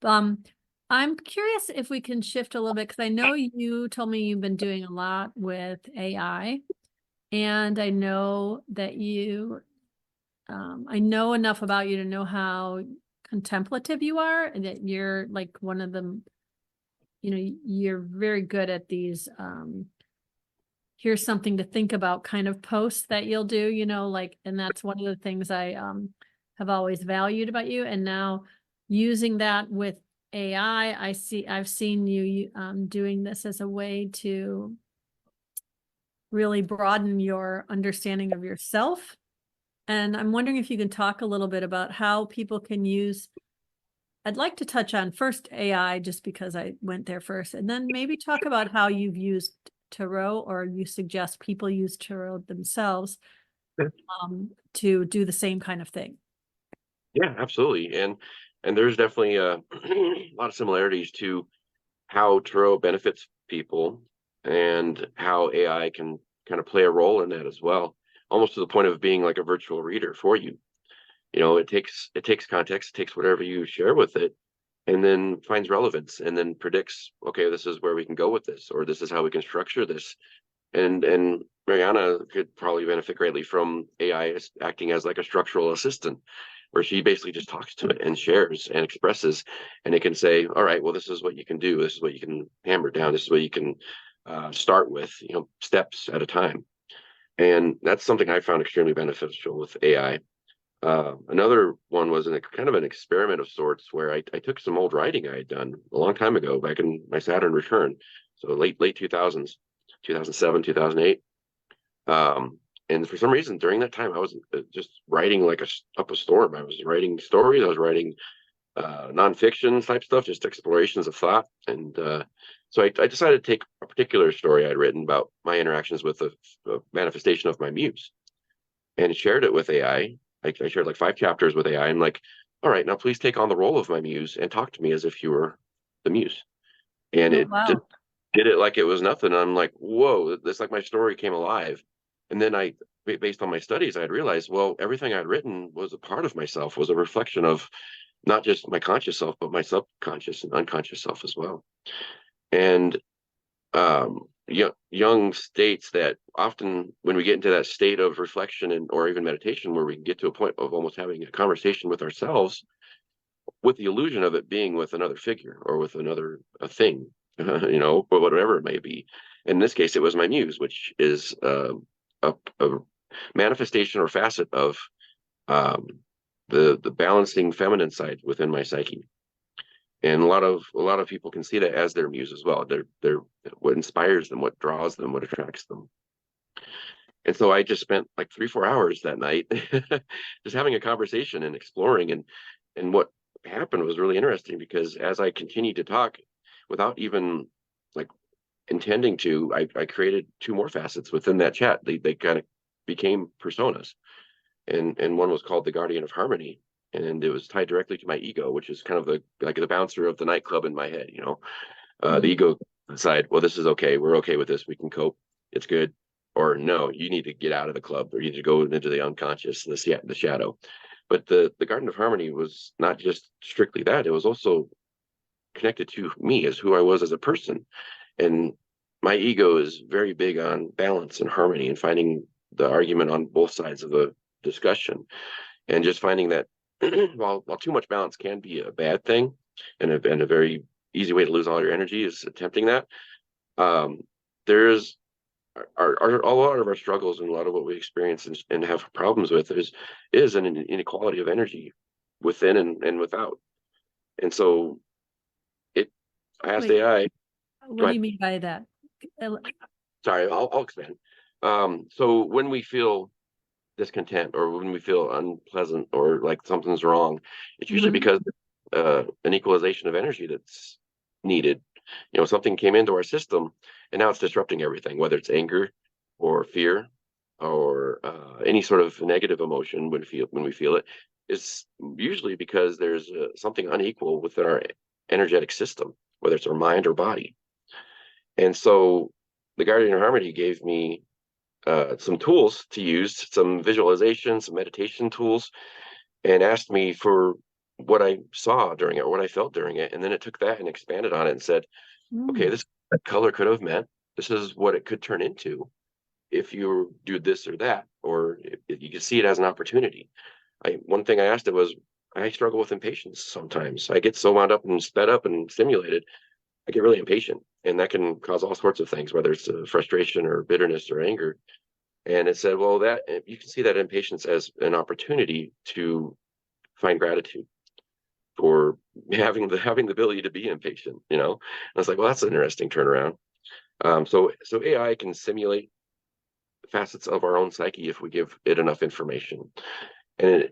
Um, I'm curious if we can shift a little bit because I know you told me you've been doing a lot with AI, and I know that I know enough about you to know how contemplative you are, and that you're like one of them, you're very good at these, here's something to think about kind of posts that you'll do, and that's one of the things I have always valued about you. And now using that with AI, I've seen you doing this as a way to really broaden your understanding of yourself. And I'm wondering if you can talk a little bit about how people can use. I'd like to touch on first AI just because I went there first, and then maybe talk about how you've used tarot, or you suggest people use tarot themselves to do the same kind of thing. Yeah, absolutely. And there's definitely a lot of similarities to how tarot benefits people and how AI can kind of play a role in that as well, almost to the point of being like a virtual reader for you. It takes context, it takes whatever you share with it, and then finds relevance and then predicts, okay, this is where we can go with this, or this is how we can structure this. And Mariana could probably benefit greatly from AI acting as like a structural assistant, where she basically just talks to it and shares and expresses, and it can say, all right, well, this is what you can do, this is what you can hammer down, this is what you can start with, steps at a time. And that's something I found extremely beneficial with AI. Another one was kind of an experiment of sorts where I took some old writing I had done a long time ago, back in my Saturn return, so late 2000s, 2007, 2008. And for some reason during that time, I was just writing like up a storm. I was writing stories, I was writing nonfiction type stuff, just explorations of thought. And so I decided to take a particular story I'd written about my interactions with the manifestation of my muse and shared it with AI. I shared like 5 chapters with AI. And like, all right, now please take on the role of my muse and talk to me as if you were the muse. And Oh, it wow. did it like it was nothing. I'm like, whoa, this like my story came alive. And then based on my studies, I had realized, well, everything I'd written was a part of myself, was a reflection of not just my conscious self, but my subconscious and unconscious self as well. And young states that often when we get into that state of reflection and or even meditation where we can get to a point of almost having a conversation with ourselves with the illusion of it being with another figure or with another a thing, or whatever it may be. In this case, it was my muse, which is a manifestation or facet of um, the balancing feminine side within my psyche. And a lot of people can see that as their muse as well. They're what inspires them, what draws them, what attracts them. And so I just spent like 3 4 hours that night just having a conversation and exploring. And what happened was really interesting because as I continued to talk without even like intending to, I created 2 more facets within that chat. They kind of became personas. And one was called the Guardian of Harmony. And it was tied directly to my ego, which is kind of the bouncer of the nightclub in my head. The Mhm. ego side, well, this is okay, we're okay with this, we can cope, it's good. Or no, you need to get out of the club, or you need to go into the unconscious, the shadow. But the Garden of Harmony was not just strictly that, it was also connected to me as who I was as a person. And my ego is very big on balance and harmony and finding the argument on both sides of the discussion, and just finding that while too much balance can be a bad thing, and a very easy way to lose all your energy is attempting that. Um, there's a lot of our struggles and a lot of what we experience and have problems with is an inequality of energy within and without. And so it I asked Wait, AI, go what do ahead. you mean by that? Sorry, I'll expand. So when we feel discontent or when we feel unpleasant or like something's wrong, it's usually Mhm. because an equalization of energy that's needed. Something came into our system and now it's disrupting everything, whether it's anger or fear or any sort of negative emotion when we feel it. It's usually because there's something unequal within our energetic system, whether it's our mind or body. And so the Guardian of Harmony gave me some tools to use, some visualization, some meditation tools, and asked me for what I saw during it, or what I felt during it, and then it took that and expanded on it and said, okay, Mm. this color could have meant, this is what it could turn into if you do this or that, or if you can see it as an opportunity. One thing I asked it was, I struggle with impatience sometimes. I get so wound up and sped up and stimulated, I get really impatient, and that can cause all sorts of things, whether it's frustration or bitterness or anger. And it said, well, that you can see that impatience as an opportunity to find gratitude for having the ability to be impatient. I was like, well, that's an interesting turnaround. So AI can simulate facets of our own psyche if we give it enough information, and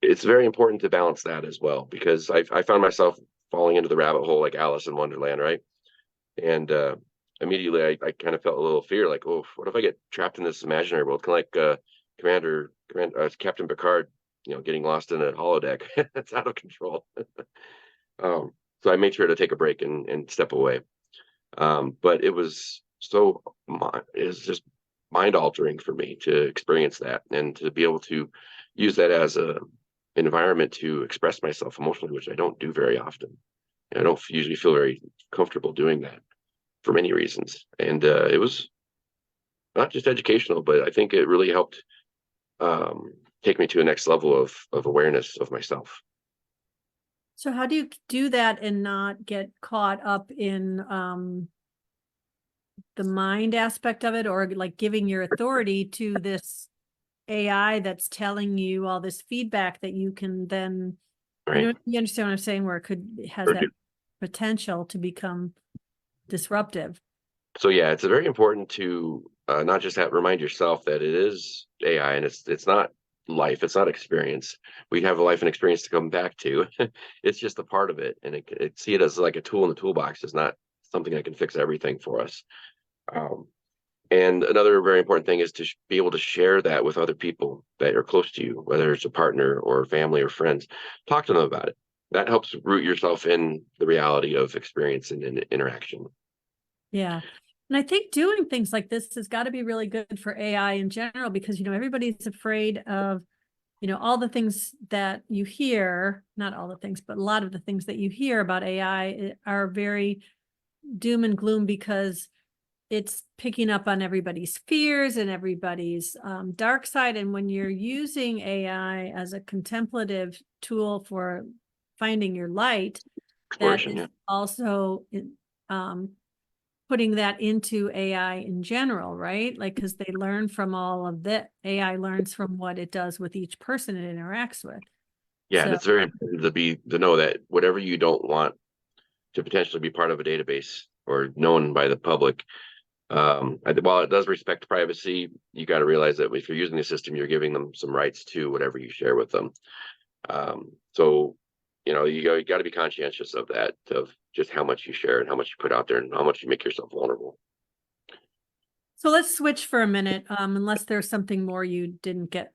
it's very important to balance that as well, because I found myself falling into the rabbit hole like Alice in Wonderland, right? And immediately I kind of felt a little fear, like, oh, what if I get trapped in this imaginary world, kind of like Captain Picard, getting lost in a holodeck. It's out of control. um, so I made sure to take a break and step away. But it was just mind altering for me to experience that, and to be able to use that as a environment to express myself emotionally, which I don't do very often. I don't usually feel very comfortable doing that for many reasons. And it was not just educational, but I think it really helped take me to a next level of awareness of myself. So how do you do that and not get caught up in the mind aspect of it, or like giving your authority to this AI that's telling you all this feedback that you can then, Right. you understand what I'm saying, where it has that potential to become disruptive. So yeah, it's very important to not just remind yourself that it is AI, and it's not life, it's not experience. We have a life and experience to come back to. It's just a part of it, and see it as like a tool in the toolbox. It's not something that can fix everything for us. Um, and another very important thing is to be able to share that with other people that are close to you, whether it's a partner or family or friends. Talk to them about it. That helps root yourself in the reality of experience and interaction. Yeah. And I think doing things like this has got to be really good for AI in general, because, everybody's afraid of, all the things that you hear, not all the things, but a lot of the things that you hear about AI are very doom and gloom, because it's picking up on everybody's fears and everybody's dark side. And when you're using AI as a contemplative tool for finding your light, that Exploration, is yeah. also um, putting that into AI in general, right? Like, because they learn from all of that. AI learns from what it does with each person it interacts with. Yeah, and So, it's very important to know that whatever you don't want to potentially be part of a database or known by the public, while it does respect privacy, you got to realize that if you're using the system, you're giving them some rights to whatever you share with them. So, you got to be conscientious of that, of just how much you share and how much you put out there and how much you make yourself vulnerable. so let's switch for a minute, unless there's something more you didn't get